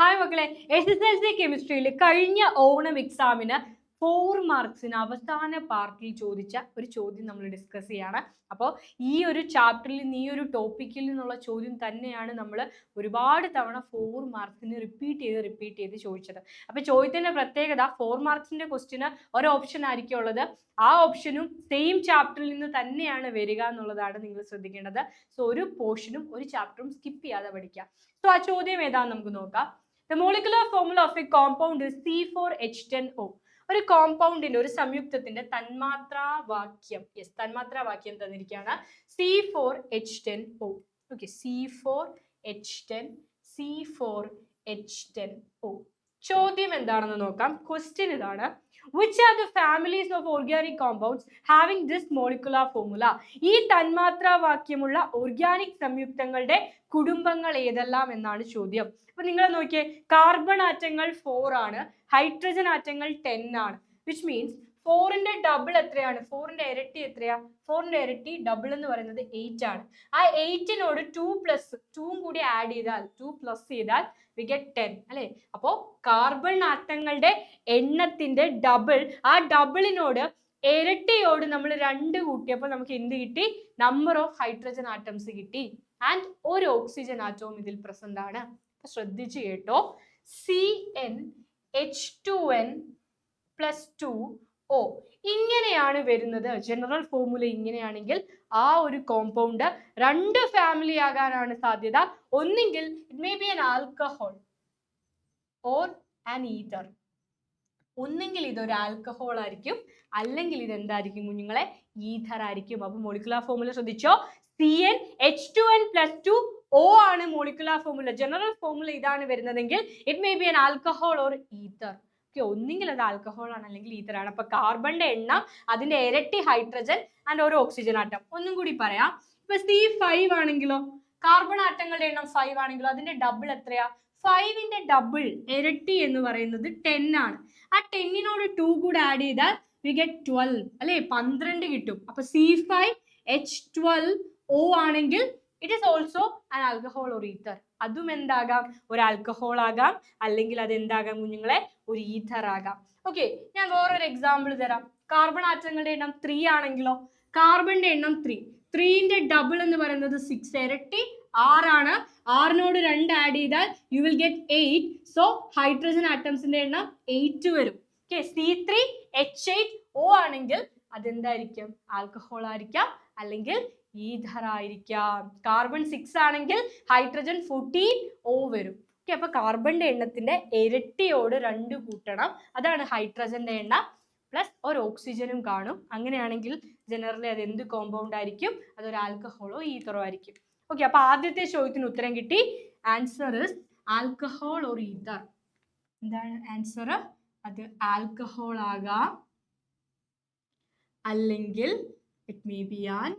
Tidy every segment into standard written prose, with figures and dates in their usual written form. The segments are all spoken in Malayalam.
ഹായ് മക്കളെ, SSLC കെമിസ്ട്രിയിൽ കഴിഞ്ഞ ഓണം എക്സാമിന് 4 മാർക്സിന് അവസാന പാർട്ടിൽ ചോദിച്ച ഒരു ചോദ്യം നമ്മൾ ഡിസ്കസ് ചെയ്യാണ്. അപ്പോൾ ഈ ഒരു ചാപ്റ്ററിൽ നിന്ന് ഈ ഒരു ടോപ്പിക്കിൽ നിന്നുള്ള ചോദ്യം തന്നെയാണ് നമ്മൾ ഒരുപാട് തവണ 4 മാർക്സിന് റിപ്പീറ്റ് ചെയ്ത് ചോദിച്ചത്. അപ്പോൾ ചോദ്യത്തിന്റെ പ്രത്യേകത 4 മാർക്സിന്റെ ക്വസ്റ്റിന് ഒരു ഓപ്ഷൻ ആയിരിക്കും ഉള്ളത്. ആ ഓപ്ഷനും സെയിം ചാപ്റ്ററിൽ നിന്ന് തന്നെയാണ് വരിക എന്നുള്ളതാണ് നിങ്ങൾ ശ്രദ്ധിക്കേണ്ടത്. സോ ഒരു പോർഷനും ഒരു ചാപ്റ്ററും സ്കിപ്പ് ചെയ്യാതെ പഠിക്കുക. സോ ആ ചോദ്യം ഏതാണെന്ന് നമുക്ക് നോക്കാം. The molecular formula of a compound is C4H10O. ഒരു കോമ്പൗണ്ടിന്റെ ഒരു സംയുക്തത്തിന്റെ തന്മാത്രാവാക്യം തന്മാത്രാവാക്യം തന്നിരിക്കുകയാണ് C4H10O. Okay, C4H10O. ചോദ്യം എന്താണെന്ന് നോക്കാം. ക്വസ്റ്റ്യൻ ഇതാണ്: Which are the families of organic compounds having this molecular formula? ഈ തന്മാത്രാവാക്യമുള്ള ഓർഗാനിക് സംയുക്തങ്ങളുടെ കുടുംബങ്ങൾ ഏതെല്ലാം എന്നാണ് ചോദ്യം. അപ്പൊ നിങ്ങൾ നോക്കിയേ, കാർബൺ ആറ്റങ്ങൾ 4 ആണ്, ഹൈഡ്രജൻ ആറ്റങ്ങൾ 10 ആണ്. വിച്ച് മീൻസ് 4ന്റെ ഡബിൾ എത്രയാണ്? 4ന്റെ ഇരട്ടി എത്രയാ? 4ന്റെ ഇരട്ടി ഡബിൾ എന്ന് പറയുന്നത് 8 ആണ്. ആ 8നോട് 2 കൂടി ആഡ് ചെയ്താൽ 2 പ്ലസ് ചെയ്താൽ we get 10 അല്ലേ? അപ്പോൾ കാർബൺ ആറ്റങ്ങളുടെ എണ്ണത്തിന്റെ ഡബിൾ, ആ ഡബിളിനോട് ഇരട്ടിയോട് നമ്മൾ 2 കൂട്ടിയപ്പോൾ നമുക്ക് എന്ത് കിട്ടി? നമ്പർ ഓഫ് ഹൈഡ്രജൻ ആറ്റംസ് കിട്ടി. ആൻഡ് ഒരു ഓക്സിജൻ ആറ്റവും ഇതിൽ പ്രസന്റ് ആണ്. ശ്രദ്ധിച്ചു കേട്ടോ, CnH2n+2O ഇങ്ങനെയാണ് വരുന്നത്. ജനറൽ ഫോർമുല ഇങ്ങനെയാണെങ്കിൽ ആ ഒരു കോമ്പൗണ്ട് 2 ഫാമിലി ആകാനാണ് സാധ്യത. ഒന്നെങ്കിൽ it may be an alcohol or an ether. ഒന്നെങ്കിൽ ഇതൊരു ആൽക്കഹോൾ ആയിരിക്കും, അല്ലെങ്കിൽ ഇത് എന്തായിരിക്കും കുഞ്ഞുങ്ങളെ? ഈഥർ ആയിരിക്കും. അപ്പൊ മോളിക്കുലാർ ഫോർമുല ശ്രദ്ധിച്ചോ, CnH2n+2O ആണ് മോളിക്കുലാർ ഫോർമുല. ജനറൽ ഫോർമുല ഇതാണ് വരുന്നതെങ്കിൽ it may be an alcohol or ether. Okay, ഒന്നെങ്കിൽ അത് ആൽക്കഹോൾ ആണ്, അല്ലെങ്കിൽ ഈഥർ ആണ്. അപ്പൊ കാർബണിന്റെ എണ്ണം, അതിന്റെ ഇരട്ടി ഹൈഡ്രജൻ ആൻഡ് ഒരു ഓക്സിജൻ ആറ്റം. ഒന്നും കൂടി പറയാം. ഇപ്പൊ C5 ആണെങ്കിലോ, കാർബൺ ആറ്റങ്ങളുടെ എണ്ണം 5 ആണെങ്കിലോ അതിന്റെ ഡബിൾ എത്രയാ? 5ന്റെ ഡബിൾ ഇരട്ടി എന്ന് പറയുന്നത് 10 ആണ്. ആ 10നോട് 2 കൂടെ ആഡ് ചെയ്താൽ we get 12 അല്ലെ? 12 കിട്ടും. അപ്പൊ C5H12O ആണെങ്കിൽ it is also an alcohol or ether. അതും എന്താകാം? ഒരു ആൽക്കഹോൾ ആകാം, അല്ലെങ്കിൽ അത് എന്താകാം കുഞ്ഞുങ്ങളെ? ഒരു ഈഥർ ആകാം. ഓക്കെ, ഞാൻ വേറൊരു എക്സാമ്പിൾ തരാം. കാർബൺ ആറ്റങ്ങളുടെ എണ്ണം 3 ആണെങ്കിലോ, കാർബണിന്റെ എണ്ണം 3ന്റെ ഡബിൾ എന്ന് പറയുന്നത് 6, ഇരട്ടി 6 ആണ്. 6നോട് 2 ആഡ് ചെയ്താൽ you will get 8. So hydrogen ആറ്റംസിന്റെ എണ്ണം 8 വരും. ഓക്കെ, C3H8O ആണെങ്കിൽ അതെന്തായിരിക്കും? ആൽക്കഹോൾ ആയിരിക്കാം, അല്ലെങ്കിൽ ഈഥർ ആയിരിക്കാം. കാർബൺ 6 ആണെങ്കിൽ ഹൈഡ്രജൻ 14O വരും. ഓക്കെ, അപ്പൊ കാർബണിന്റെ എണ്ണത്തിന്റെ ഇരട്ടിയോട് 2 കൂട്ടണം. അതാണ് ഹൈഡ്രജന്റെ എണ്ണം. പ്ലസ് ഒരു ഓക്സിജനും കാണും. അങ്ങനെയാണെങ്കിൽ ജനറലി അത് എന്ത് കോമ്പൗണ്ട് ആയിരിക്കും? അതൊരു ആൽക്കഹോളോ ഈഥറോ ആയിരിക്കും. ഓക്കെ, അപ്പൊ ആദ്യത്തെ ചോദ്യത്തിന് ഉത്തരം കിട്ടി. Answer is alcohol or ether. എന്താണ് ആൻസർ? അത് ആൽക്കഹോൾ ആകാം, അല്ലെങ്കിൽ it may be an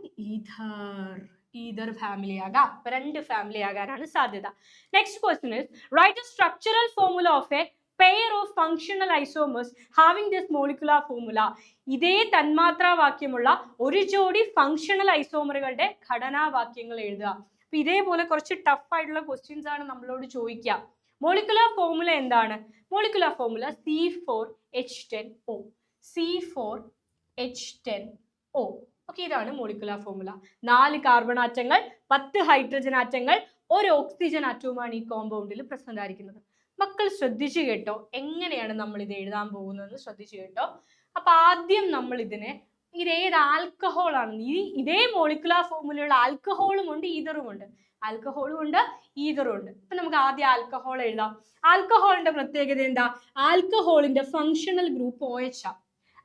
ether family ആകാം. 2 ഫാമിലി ആകാനാണ് സാധ്യത. Next question is write a structural formula of A pair of functional isomers having this molecular formula. ഇതേ തന്മാത്രാവാക്യമുള്ള ഒരു ജോഡി ഫങ്ഷണൽ ഐസോമറുകളുടെ ഘടനാവാക്യങ്ങൾ എഴുതുക. അപ്പൊ ഇതേപോലെ കുറച്ച് ടഫ് ആയിട്ടുള്ള ക്വസ്റ്റ്യൻസ് ആണ് നമ്മളോട് ചോദിക്കുക. മോളിക്കുലാർ ഫോർമുല എന്താണ്? Molecular formula C4H10O. C4H10O. Okay, ഇതാണ് മോളിക്കുലാർ ഫോർമുല. 4 കാർബൺ ആറ്റങ്ങൾ, 10 ഹൈഡ്രജൻ ആറ്റങ്ങൾ, ഒരു ഓക്സിജൻ ആറ്റവുമാണ് ഈ കോമ്പൗണ്ടിൽ പ്രസന്റ് ആയിരിക്കുന്നത്. മക്കൾ ശ്രദ്ധിച്ചു കേട്ടോ, എങ്ങനെയാണ് നമ്മൾ ഇത് എഴുതാൻ പോകുന്നത് ശ്രദ്ധിച്ചു കേട്ടോ. അപ്പൊ ആദ്യം നമ്മൾ ഇതിനെ, ഇതേത് ആൽക്കഹോൾ ആണ്? ഇതേ മോളിക്കുലാർ ഫോർമുലയുള്ള ആൽക്കഹോളും ഉണ്ട്, ഈഥറും ഉണ്ട്. ആൽക്കഹോളും ഉണ്ട്, ഈഥറും ഉണ്ട്. അപ്പൊ നമുക്ക് ആദ്യം ആൽക്കഹോൾ എഴുതാം. ആൽക്കഹോളിന്റെ പ്രത്യേകത എന്താ? ആൽക്കഹോളിന്റെ ഫങ്ഷണൽ ഗ്രൂപ്പ് OH ആണ്.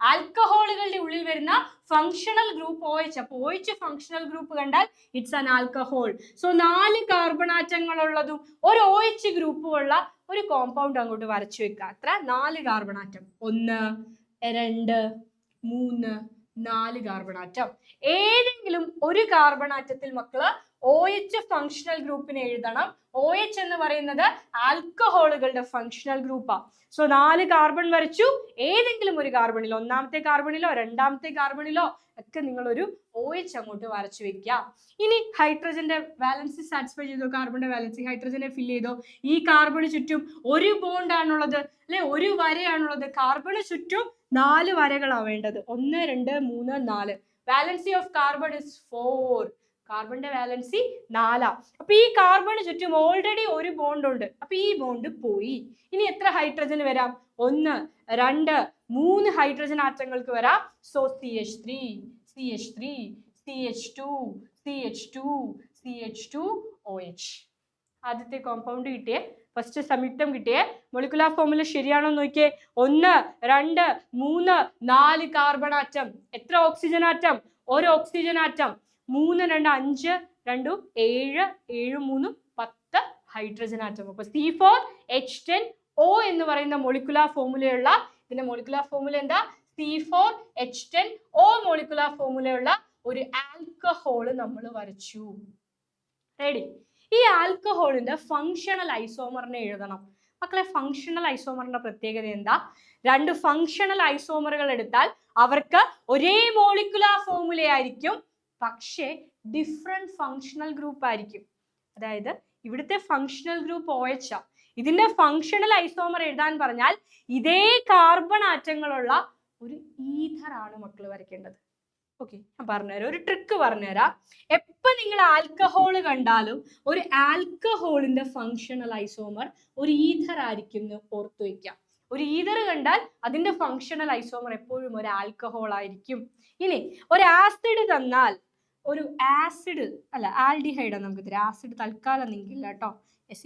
ആൽക്കഹോളുകളുടെ ഉള്ളിൽ വരുന്ന ഫങ്ഷണൽ ഗ്രൂപ്പ് OH. അപ്പൊ OH ഫങ്ഷണൽ ഗ്രൂപ്പ് കണ്ടാൽ it's an alcohol. So 4 carbon ആറ്റങ്ങൾ ഉള്ളതും ഒരു OH ഗ്രൂപ്പും ഉള്ള ഒരു കോമ്പൗണ്ട് അങ്ങോട്ട് വരച്ചു വെക്കുക. അത്ര 4 കാർബൺ ആറ്റം. 1, 2, 3, 4 carbon atom. ഏതെങ്കിലും ഒരു കാർബൺ ആറ്റത്തിൽ മക്കള് OH ഫങ്ഷണൽ ഗ്രൂപ്പിനെ എഴുതണം. OH എന്ന് പറയുന്നത് ആൽക്കഹോളുകളുടെ ഫങ്ഷണൽ ഗ്രൂപ്പാ. സോ 4 കാർബൺ വരച്ചു. ഏതെങ്കിലും ഒരു കാർബണിലോ, ഒന്നാമത്തെ കാർബണിലോ രണ്ടാമത്തെ കാർബണിലോ ഒക്കെ നിങ്ങൾ ഒരു OH അങ്ങോട്ട് വരച്ചു വെക്കുക. ഇനി ഹൈഡ്രജന്റെ വാലൻസി സാറ്റിസ്ഫൈ ചെയ്തോ, കാർബണിന്റെ വാലൻസി, ഹൈഡ്രജനെ ഫില്ല് ചെയ്തോ. ഈ കാർബണ് ചുറ്റും ഒരു ബോണ്ട് ആണുള്ളത് അല്ലെ, ഒരു വരയാണുള്ളത്. കാർബണ് ചുറ്റും 4 വരകളാണ് വേണ്ടത്. 1 2 3 4. Valency of carbon is 4. കാർബണിന്റെ വാലൻസി 4. അപ്പൊ ഈ കാർബണ് ചുറ്റും ഓൾറെഡി ഒരു ബോണ്ട് ഉണ്ട്. അപ്പൊ ഈ ബോണ്ട് പോയി. ഇനി എത്ര ഹൈഡ്രജൻ വരാം? 1 2 3 ഹൈഡ്രജൻ ആറ്റങ്ങൾക്ക് വരാം. So CH3 CH3 CH2 CH2 CH2 OH. ആദ്യത്തെ കോമ്പൗണ്ട് കിട്ടിയേ, ഫസ്റ്റ് സംയുക്തം കിട്ടിയേ. മോളിക്കുലാർ ഫോർമുല ശരിയാണോ നോക്കിയേ. 1 2 3 4 കാർബൺ ആറ്റം. എത്ര ഓക്സിജൻ ആറ്റം? ഒരു ഓക്സിജൻ ആറ്റം. 3 2 5 2 7 7 3 10 hydrogen atom. അപ്പൊ C4H10O എന്ന് പറയുന്ന മോളിക്കുലാർ ഫോർമുലയുള്ള, ഇതിന്റെ മോളിക്കുലാർ ഫോർമുല എന്താ? C4H10O മോളിക്കുലാർ ഫോർമുലയുള്ള ഒരു ആൽക്കഹോൾ നമ്മൾ വരച്ചു. റെഡി? ഈ ആൽക്കഹോളിന്റെ ഫങ്ഷണൽ ഐസോമറിനെ എഴുതണം. മക്കളെ, ഫങ്ഷണൽ ഐസോമറിന്റെ പ്രത്യേകത എന്താ? 2 ഫങ്ഷണൽ ഐസോമറുകൾ എടുത്താൽ അവർക്ക് ഒരേ മോളിക്കുലാർ ഫോർമുല ആയിരിക്കും, പക്ഷേ ഡിഫറെന്റ് ഫങ്ഷണൽ ഗ്രൂപ്പ് ആയിരിക്കും. അതായത് ഇവിടുത്തെ ഫങ്ഷണൽ ഗ്രൂപ്പ് OH ആ. ഇതിന്റെ ഫങ്ഷണൽ ഐസോമർ എഴുതാൻ പറഞ്ഞാൽ ഇതേ കാർബൺ ആറ്റങ്ങളുള്ള ഒരു ഈഥർ ആണ് മക്കൾ വരയ്ക്കേണ്ടത്. ഓക്കെ, ഞാൻ പറഞ്ഞുതരാം, ഒരു ട്രിക്ക് പറഞ്ഞുതരാം. എപ്പോൾ നിങ്ങൾ ആൽക്കഹോൾ കണ്ടാലും ഒരു ആൽക്കഹോളിന്റെ ഫങ്ഷണൽ ഐസോമർ ഒരു ഈഥർ ആയിരിക്കും എന്ന് ഓർത്തു വയ്ക്കാം. ഒരു ഈഥർ കണ്ടാൽ അതിന്റെ ഫങ്ഷണൽ ഐസോമർ എപ്പോഴും ഒരു ആൽക്കഹോൾ ആയിരിക്കും. ഇനി ഒരു ആസിഡ് തന്നാൽ, ഒരു ആസിഡ് അല്ല ആൽഡിഹൈഡ് നമുക്ക് തരാം. ആസിഡ് തൽക്കാലം നിങ്ങൾക്കില്ല കേട്ടോ,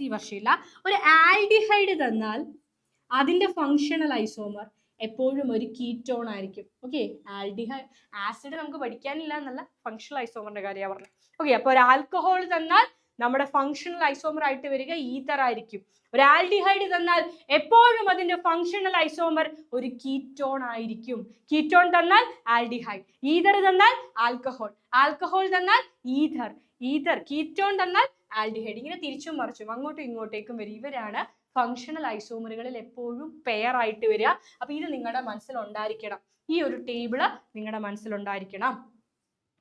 ഈ വർഷമില്ല. ഒരു ആൽഡിഹൈഡ് തന്നാൽ അതിന്റെ ഫങ്ഷണൽ ഐസോമർ എപ്പോഴും ഒരു കീറ്റോൺ ആയിരിക്കും. ഓക്കെ, ആൽഡിഹൈഡ് ആസിഡ് നമുക്ക് പഠിക്കാനില്ല എന്നല്ല, ഫങ്ഷണൽ ഐസോമറിന്റെ കാര്യമാണ് പറഞ്ഞത്. ഓക്കെ, അപ്പോൾ ഒരു ആൽക്കഹോൾ തന്നാൽ നമ്മുടെ ഫങ്ഷണൽ ഐസോമർ ആയിട്ട് വരിക ഈഥർ ആയിരിക്കും. ഒരു ആൽഡിഹൈഡ് തന്നാൽ എപ്പോഴും അതിന്റെ ഫങ്ഷണൽ ഐസോമർ ഒരു കീറ്റോൺ ആയിരിക്കും. കീറ്റോൺ തന്നാൽ ആൽഡിഹൈഡ്, ഈഥർ തന്നാൽ ആൽക്കഹോൾ, ആൽക്കഹോൾ തന്നാൽ ഈഥർ, ഈഥർ കീറ്റോൺ തന്നാൽ ആൽഡിഹൈഡ്. ഇങ്ങനെ തിരിച്ചും മറിച്ചും അങ്ങോട്ടും ഇങ്ങോട്ടേക്കും വരും. ഇവരാണ് ഫങ്ഷണൽ ഐസോമറുകളിൽ എപ്പോഴും പെയർ ആയിട്ട് വരിക. അപ്പൊ ഇത് നിങ്ങളുടെ മനസ്സിലുണ്ടായിരിക്കണം. ഈ ഒരു ടേബിള് നിങ്ങളുടെ മനസ്സിലുണ്ടായിരിക്കണം.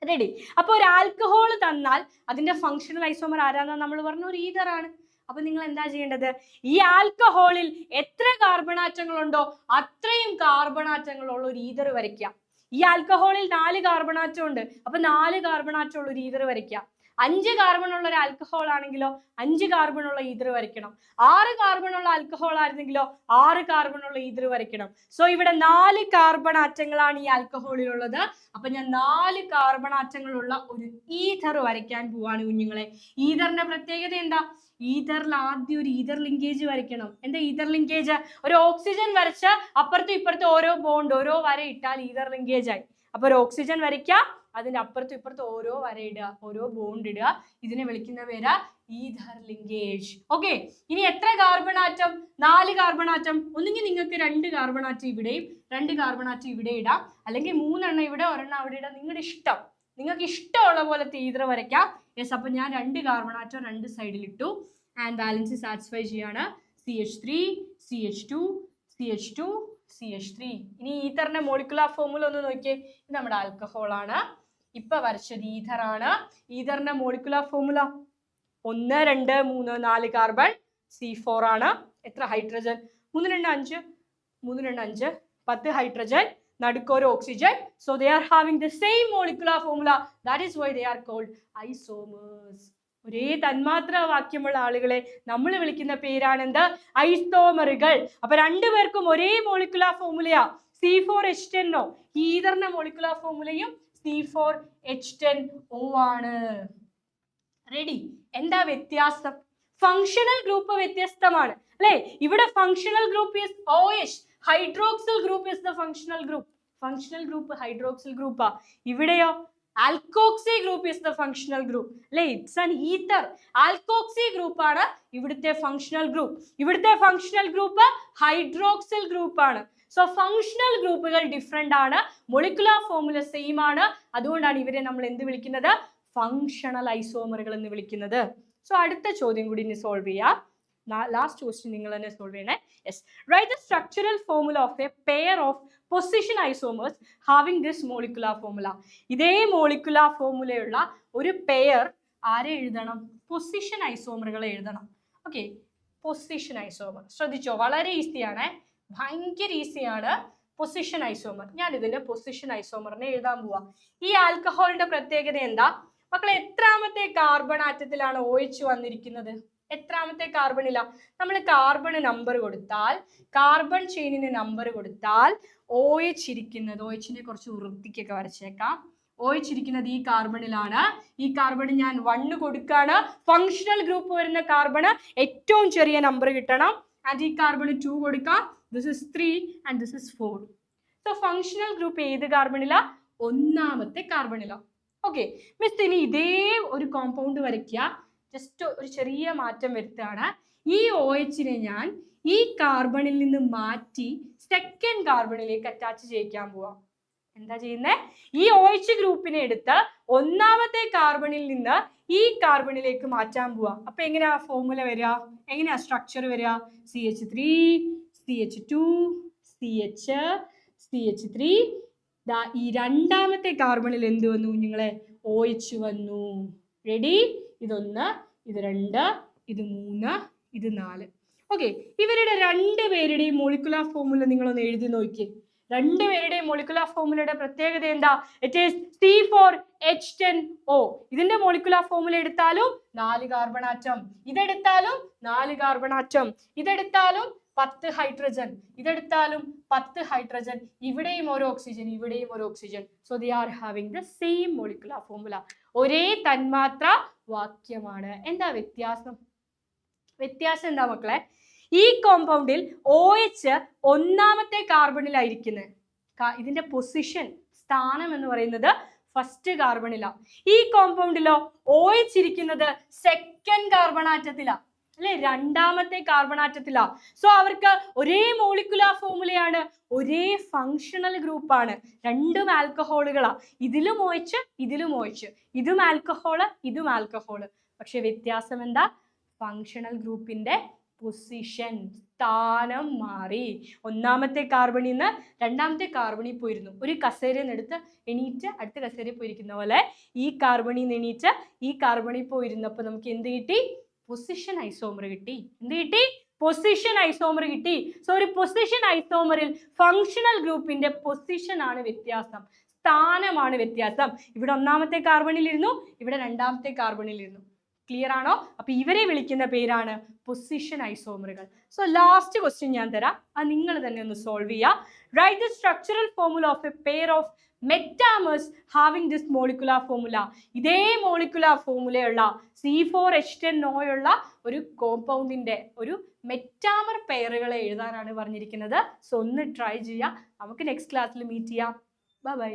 റെഡി? അപ്പൊ ഒരു ആൽക്കഹോൾ തന്നാൽ അതിന്റെ ഫങ്ഷണൽ ഐസോമർ ആരാന്നാ നമ്മൾ പറഞ്ഞു? ഒരു ഈഥർ ആണ്. അപ്പൊ നിങ്ങൾ എന്താ ചെയ്യേണ്ടത്? ഈ ആൽക്കഹോളിൽ എത്ര കാർബണാറ്റങ്ങളുണ്ടോ അത്രയും കാർബണാറ്റങ്ങളുള്ള ഒരു ഈഥർ വരയ്ക്കുക. ഈ ആൽക്കഹോളിൽ 4 കാർബണാറ്റം ഉണ്ട്. അപ്പൊ 4 കാർബണാറ്റം ഉള്ള ഒരു ഈഥർ വരയ്ക്കുക. 5 കാർബൺ ഉള്ള ഒരു ആൽക്കഹോൾ ആണെങ്കിലോ 5 കാർബൺ ഉള്ള ഈഥർ വരയ്ക്കണം. 6 കാർബൺ ഉള്ള ആൽക്കഹോൾ ആയിരുന്നെങ്കിലോ 6 കാർബൺ ഉള്ള ഈഥർ വരയ്ക്കണം. സോ ഇവിടെ 4 കാർബൺ ആറ്റങ്ങളാണ് ഈ ആൽക്കഹോളിലുള്ളത്. അപ്പൊ ഞാൻ 4 കാർബൺ ആറ്റങ്ങളുള്ള ഒരു ഈഥർ വരയ്ക്കാൻ പോവാണ് കുഞ്ഞുങ്ങളെ. ഈഥറിന്റെ പ്രത്യേകത എന്താ? ഈഥറിൽ ആദ്യം ഒരു ഈഥർ ലിങ്കേജ് വരയ്ക്കണം. എന്താ ഈഥർ ലിങ്കേജ്? ഒരു ഓക്സിജൻ വരച്ച അപ്പുറത്തും ഇപ്പുറത്തും ഓരോ ബോണ്ട്, ഓരോ വര ഇട്ടാൽ ഈഥർ ലിങ്കേജ് ആയി. അപ്പൊ ഒരു ഓക്സിജൻ വരയ്ക്കാം, അതിന്റെ അപ്പുറത്തും ഇപ്പുറത്തും ഓരോ വര ഇടുക, ഓരോ ബോണ്ട് ഇടുക. ഇതിനെ വിളിക്കുന്ന പേരാ ഈഥർ ലിങ്കേജ്. ഓക്കെ, ഇനി എത്ര കാർബൺ ആറ്റം? 4 carbon atom. ഒന്നുകിൽ നിങ്ങൾക്ക് 2 കാർബൺ ആറ്റം ഇവിടെയും 2 കാർബൺ ആറ്റം ഇവിടെ ഇടാം, അല്ലെങ്കിൽ 3 എണ്ണം ഇവിടെ 1 എണ്ണം അവിടെ ഇടാം. നിങ്ങളുടെ ഇഷ്ടം, നിങ്ങൾക്ക് ഇഷ്ടമുള്ള പോലത്തെ ഈഥർ വരയ്ക്കാം. യെസ്, അപ്പൊ ഞാൻ 2 കാർബൺ ആറ്റം 2 സൈഡിൽ ഇട്ടു. ആൻഡ് ബാലൻസ് സാറ്റിസ്ഫൈ ചെയ്യാണ്. CH3 CH2 CH2 CH3. ഇനി ഈഥറിന്റെ മോളിക്കുലാർ ഫോർമുല ഒന്ന് നോക്കിയേ. ഇത് നമ്മുടെ ആൽക്കഹോൾ ആണ്. ഇപ്പൊ വരച്ചത് ഈഥർ ആണ്. ഈഥറിന്റെ മോളിക്കുലാർ ഫോർമുല 1 2 3 4 കാർബൺ, C4 ആണ്. എത്ര ഹൈഡ്രജൻ? 3 2 5 3 2 5 10 ഹൈഡ്രജൻ, നടുക്കൊരു oxygen. So they are having the same molecular formula. That is why they are called isomers. ഒരേ തന്മാത്ര വാക്യമുള്ള ആളുകളെ നമ്മൾ വിളിക്കുന്ന പേരാണ് എന്ത്? ഐസോമറുകൾ. അപ്പൊ രണ്ടുപേർക്കും ഒരേ മോളിക്കുലാർ ഫോർമുലയാ C4H10O. ഈഥറിന്റെ മോളിക്കുലാർ ഫോർമുലയും C4H10O ആണ്. റെഡി? എന്താ വ്യത്യാസം? ഫങ്ഷണൽ ഗ്രൂപ്പ് വ്യത്യസ്തമാണ് അല്ലെ? ഇവിടെ functional group is OH, hydroxyl group is the functional group. Functional group hydroxyl ഗ്രൂപ്പാ. ഇവിടെയോ alkoxy group is the functional group അല്ലെ? It's an ether. Alkoxy group ആണ് ഇവിടുത്തെ ഫങ്ഷണൽ ഗ്രൂപ്പ്. ഇവിടുത്തെ ഫങ്ഷണൽ ഗ്രൂപ്പ് ഹൈഡ്രോക്സിൽ ഗ്രൂപ്പ് ആണ്. സോ ഫങ്ഷണൽ ഗ്രൂപ്പുകൾ ഡിഫറെന്റ് ആണ്, മൊളിക്കുലാർ ഫോർമുല സെയിം ആണ്. അതുകൊണ്ടാണ് ഇവരെ നമ്മൾ എന്ത് വിളിക്കുന്നത്? ഫങ്ഷണൽ ഐസോമറുകൾ എന്ന് വിളിക്കുന്നത്. സോ അടുത്ത ചോദ്യം കൂടി ഇനി സോൾവ് ചെയ്യാം. ലാസ്റ്റ് ക്വസ്റ്റ്യൻ നിങ്ങൾ തന്നെ സോൾവ് ചെയ്യണേ. Yes, right the structural formula of a pair of position isomers having this molecular formula. ഇതേ മോളിക്കുലാർ ഫോർമുലയുള്ള ഒരു പെയർ ആരെ എഴുതണം? പൊസിഷൻ ഐസോമറുകളെ എഴുതണം. ഓക്കെ, പൊസിഷൻ ഐസോമർ ശ്രദ്ധിച്ചോ, വളരെ ഈസിയാണ്, ഭയങ്കര ഈസിയാണ്. പൊസിഷൻ ഐസോമർ, ഞാൻ ഇതിന്റെ പൊസിഷൻ ഐസോമറിനെ എഴുതാൻ പോവാ. ഈ ആൽക്കഹോളിന്റെ പ്രത്യേകത എന്താ മക്കളെ? എത്രാമത്തെ കാർബൺ ആറ്റത്തിലാണ് OH വന്നിരിക്കുന്നത്? എത്രാമത്തെ കാർബണില? നമ്മൾ കാർബൺ നമ്പർ കൊടുത്താൽ, കാർബൺ ചെയിനിന് നമ്പർ കൊടുത്താൽ OH ഇരിക്കുന്നത്, OHന്റെ കുറച്ച് വൃത്തിക്കൊക്കെ വരച്ചേക്കാം, OH ഇരിക്കുന്നത് ഈ കാർബണിലാണ്. ഈ കാർബൺ ഞാൻ 1 കൊടുക്കാണ്. ഫങ്ഷണൽ ഗ്രൂപ്പ് വരുന്ന കാർബണ് ഏറ്റവും ചെറിയ നമ്പർ കിട്ടണം. ആൻഡ് ഈ കാർബൺ 2 കൊടുക്കാം. This is 3 and this is 4. So functional group ഏത് കാർബണില? ഒന്നാമത്തെ കാർബണില. ഓക്കെ മിസ്, ഇനി ഇതേ ഒരു കോമ്പൗണ്ട് വരയ്ക്കുക. ജസ്റ്റ് ഒരു ചെറിയ മാറ്റം വരുത്താണ്. ഈ OHനെ ഞാൻ ഈ കാർബണിൽ നിന്ന് മാറ്റി സെക്കൻഡ് കാർബണിലേക്ക് അറ്റാച്ച് ചെയ്യിക്കാൻ പോവാം. എന്താ ചെയ്യുന്നത്? ഈ OH ഗ്രൂപ്പിനെ എടുത്ത് ഒന്നാമത്തെ കാർബണിൽ നിന്ന് ഈ കാർബണിലേക്ക് മാറ്റാൻ പോവാ. അപ്പൊ എങ്ങനെയാ ഫോർമുല വരിക? എങ്ങനെയാ സ്ട്രക്ചർ വരിക? CH3 CH2 CH CH3. ഈ രണ്ടാമത്തെ കാർബണിൽ എന്ത് വന്നു കുഞ്ഞുങ്ങളെ? OH വന്നു. റെഡി? ഇതൊന്ന്, ഇത് 2, ഇത് 3, ഇത് 4. ഓക്കെ, ഇവരുടെ രണ്ടുപേരുടെയും മോളിക്കുലാർ ഫോർമുല നിങ്ങളൊന്ന് എഴുതി നോക്കിയേ. രണ്ടുപേരുടെയും മോളിക്കുലാർ ഫോർമുലയുടെ പ്രത്യേകത എന്താ? It is C4H10O. ഇതിന്റെ മോളിക്കുലാർ ഫോർമുല എടുത്താലും 4 കാർബൺ ആറ്റം, ഇതെടുത്താലും 4 കാർബൺ ആറ്റം, ഇതെടുത്താലും 10 ഹൈഡ്രജൻ, ഇതെടുത്താലും 10 ഹൈഡ്രജൻ, ഇവിടെയും ഒരു ഓക്സിജൻ, ഇവിടെയും ഒരു oxygen. So they are having the same molecular formula. ഒരേ തന്മാത്ര വാക്യമാണ്. എന്താ വ്യത്യാസം? വ്യത്യാസം എന്താ മക്കളെ? ഈ കോമ്പൗണ്ടിൽ OH ഒന്നാമത്തെ കാർബണിലായിരിക്കുന്നത്. ഇതിന്റെ പൊസിഷൻ, സ്ഥാനം എന്ന് പറയുന്നത് ഫസ്റ്റ് കാർബണില. ഈ കോമ്പൗണ്ടിലോ OH ഇരിക്കുന്നത് സെക്കൻഡ് കാർബൺ ആറ്റത്തിലാ, അല്ലെ? രണ്ടാമത്തെ കാർബൺ ആറ്റത്തിലാ. സോ അവർക്ക് ഒരേ മോളിക്കുലാർ ഫോർമുലയാണ്, ഒരേ ഫങ്ഷണൽ ഗ്രൂപ്പാണ്. രണ്ടും ആൽക്കഹോളുകളാ. ഇതിലും OH, ഇതിലും OH, ഇതും ആൽക്കഹോള്, ഇതും ആൽക്കഹോള്. പക്ഷെ വ്യത്യാസം എന്താ? ഫങ്ഷണൽ ഗ്രൂപ്പിന്റെ പൊസിഷൻ, സ്ഥാനം മാറി. ഒന്നാമത്തെ കാർബണിൽ നിന്ന് രണ്ടാമത്തെ കാർബണിൽ പോയിരുന്നു. ഒരു കസേരയിൽ നിന്ന് എടുത്ത് എണീറ്റ് അടുത്ത കസേരയിൽ പോയിരിക്കുന്ന പോലെ ഈ കാർബണിൽ നിന്ന് എണീറ്റ് ഈ കാർബണിൽ പോയിരുന്നപ്പോൾ നമുക്ക് എന്ത് കിട്ടി? പൊസിഷൻ ഐസോമർ കിട്ടി. എന്ത് കിട്ടി? പൊസിഷൻ ഐസോമർ കിട്ടി. സോ ഒരു പൊസിഷൻ ഐസോമറിൽ ഫങ്ഷണൽ ഗ്രൂപ്പിന്റെ പൊസിഷൻ ആണ് വ്യത്യാസം, സ്ഥാനമാണ് വ്യത്യാസം. ഇവിടെ ഒന്നാമത്തെ കാർബണിലിരുന്നു, ഇവിടെ രണ്ടാമത്തെ കാർബണിലിരുന്നു. ക്ലിയർ ആണോ? അപ്പൊ ഇവരെ വിളിക്കുന്ന പേരാണ് പൊസിഷൻ ഐസോമറുകൾ. സോ ലാസ്റ്റ് ക്വസ്റ്റ്യൻ ഞാൻ തരാം, അത് നിങ്ങൾ തന്നെ ഒന്ന് സോൾവ് ചെയ്യാം. Write the structural formula of a pair of metamers having this molecular formula. ഇതേ മോളിക്കുലാർ ഫോർമുലയുള്ള C4H10O ഉള്ള ഒരു കോമ്പൗണ്ടിന്റെ ഒരു മെറ്റാമർ പെയറുകളെ എഴുതാനാണ് പറഞ്ഞിരിക്കുന്നത്. സോ ഒന്ന് ട്രൈ ചെയ്യാം. നമുക്ക് നെക്സ്റ്റ് ക്ലാസ്സിൽ മീറ്റ് ചെയ്യാം. Bye bye.